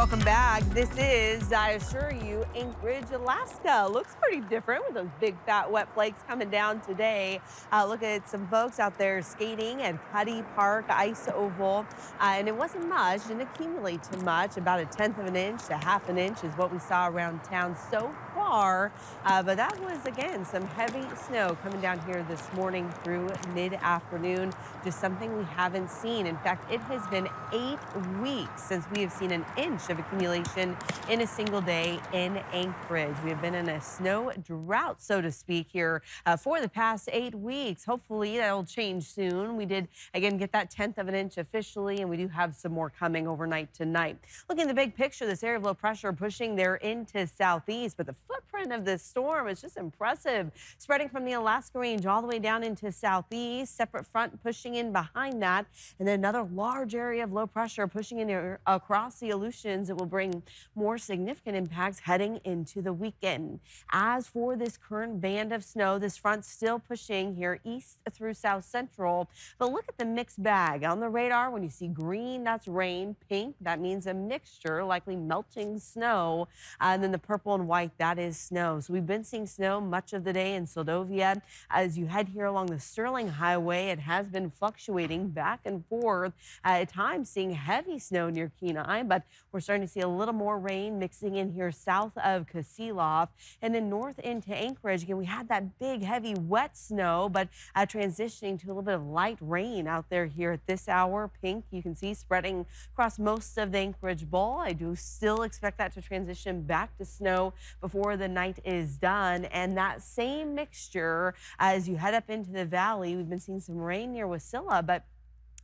Welcome back. This is, I assure you, Anchorage, Alaska. Looks pretty different with those big, fat, wet flakes coming down today. Look at some folks out there skating at Cuddy Park Ice Oval. And it wasn't much, didn't accumulate too much. About a tenth of an inch to half an inch is what we saw around town so far. But that was, again, some heavy snow coming down here this morning through mid-afternoon. Just something we haven't seen. In fact, it has been 8 weeks since we have seen an inch of accumulation in a single day in Anchorage. We have been in a snow drought, so to speak, here for the past 8 weeks. Hopefully that'll change soon. We did, again, get that tenth of an inch officially, and we do have some more coming overnight tonight. Look at the big picture, this area of low pressure pushing there into southeast, but the footprint of this storm is just impressive, spreading from the Alaska Range all the way down into southeast, separate front pushing in behind that, and then another large area of low pressure pushing in across the Aleutians. It will bring more significant impacts heading into the weekend. As for this current band of snow, this front still pushing here east through south central, but look at the mixed bag on the radar. When you see green, that's rain. Pink, that means a mixture, likely melting snow, and then the purple and white, that is snow. So we've been seeing snow much of the day in Seldovia. As you head here along the Sterling Highway, it has been fluctuating back and forth, at times seeing heavy snow near Kenai, but we're starting to see a little more rain mixing in here south of Kasilof and then north into Anchorage. Again, we had that big, heavy, wet snow, but transitioning to a little bit of light rain out there here at this hour. Pink, you can see spreading across most of the Anchorage Bowl. I do still expect that to transition back to snow before the night is done. And that same mixture as you head up into the valley, we've been seeing some rain near Wasilla, but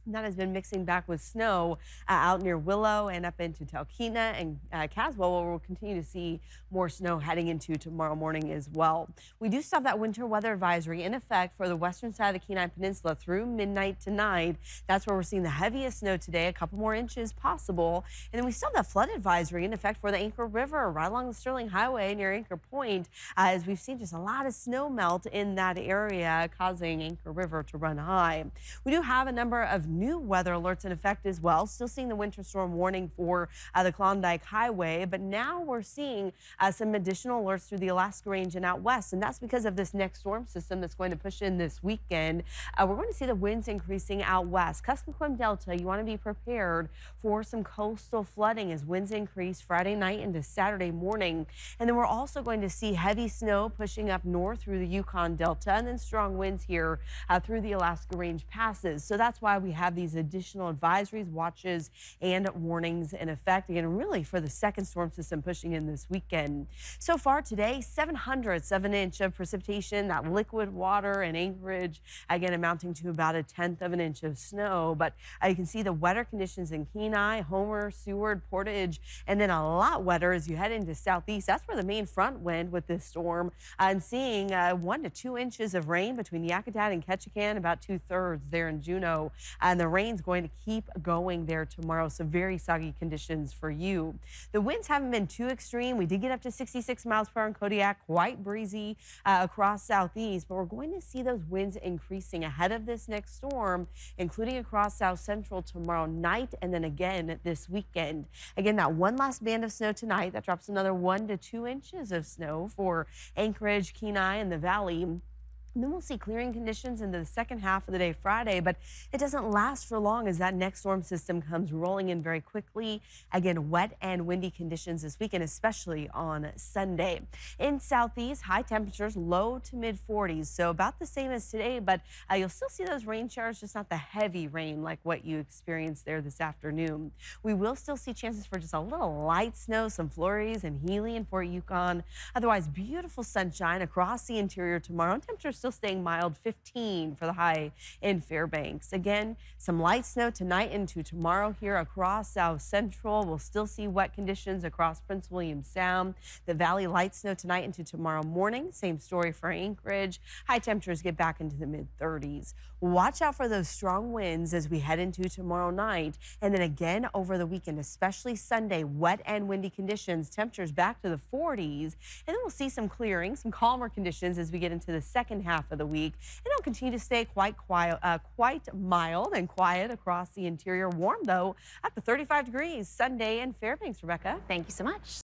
that has been mixing back with snow out near Willow and up into Talkeetna and Caswell, where we'll continue to see more snow heading into tomorrow morning as well. We do still have that winter weather advisory in effect for the western side of the Kenai Peninsula through midnight tonight. That's where we're seeing the heaviest snow today, a couple more inches possible. And then we still have that flood advisory in effect for the Anchor River right along the Sterling Highway near Anchor Point, as we've seen just a lot of snow melt in that area, causing Anchor River to run high. We do have a number of new weather alerts in effect as well. Still seeing the winter storm warning for the Klondike Highway, but now we're seeing some additional alerts through the Alaska Range and out west, and that's because of this next storm system that's going to push in this weekend. We're going to see the winds increasing out west. Kuskokwim Delta, you want to be prepared for some coastal flooding as winds increase Friday night into Saturday morning. And then we're also going to see heavy snow pushing up north through the Yukon Delta, and then strong winds here through the Alaska Range passes. So that's why we have these additional advisories, watches, and warnings in effect. Again, really for the second storm system pushing in this weekend. So far today, 0.07 of an inch of precipitation, that liquid water in Anchorage, again amounting to about a tenth of an inch of snow. But you can see the wetter conditions in Kenai, Homer, Seward, Portage, and then a lot wetter as you head into southeast. That's where the main front went with this storm, and seeing 1 to 2 inches of rain between Yakutat and Ketchikan, about 2/3 there in Juneau. And the rain's going to keep going there tomorrow, so very soggy conditions for you. The winds haven't been too extreme. We did get up to 66 miles per hour in Kodiak, quite breezy across southeast, but we're going to see those winds increasing ahead of this next storm, including across south central tomorrow night and then again this weekend. Again, that one last band of snow tonight, that drops another 1 to 2 inches of snow for Anchorage, Kenai, and the valley. And then we'll see clearing conditions into the second half of the day Friday, but it doesn't last for long as that next storm system comes rolling in very quickly. Again, wet and windy conditions this weekend, especially on Sunday. In southeast, high temperatures, low to mid 40s, so about the same as today, but you'll still see those rain showers, just not the heavy rain like what you experienced there this afternoon. We will still see chances for just a little light snow, some flurries in Healy and Fort Yukon. Otherwise, beautiful sunshine across the interior tomorrow. Temperatures still staying mild, 15 for the high in Fairbanks. Again, some light snow tonight into tomorrow here across south central. We'll still see wet conditions across Prince William Sound. The valley, light snow tonight into tomorrow morning. Same story for Anchorage. High temperatures get back into the mid 30s. Watch out for those strong winds as we head into tomorrow night. And then again over the weekend, especially Sunday, wet and windy conditions. Temperatures back to the 40s. And then we'll see some clearing, some calmer conditions as we get into the second half half of the week. And it'll continue to stay quite quiet, quite mild and quiet across the interior. Warm, though, up to 35 degrees Sunday in Fairbanks, Rebecca. Thank you so much.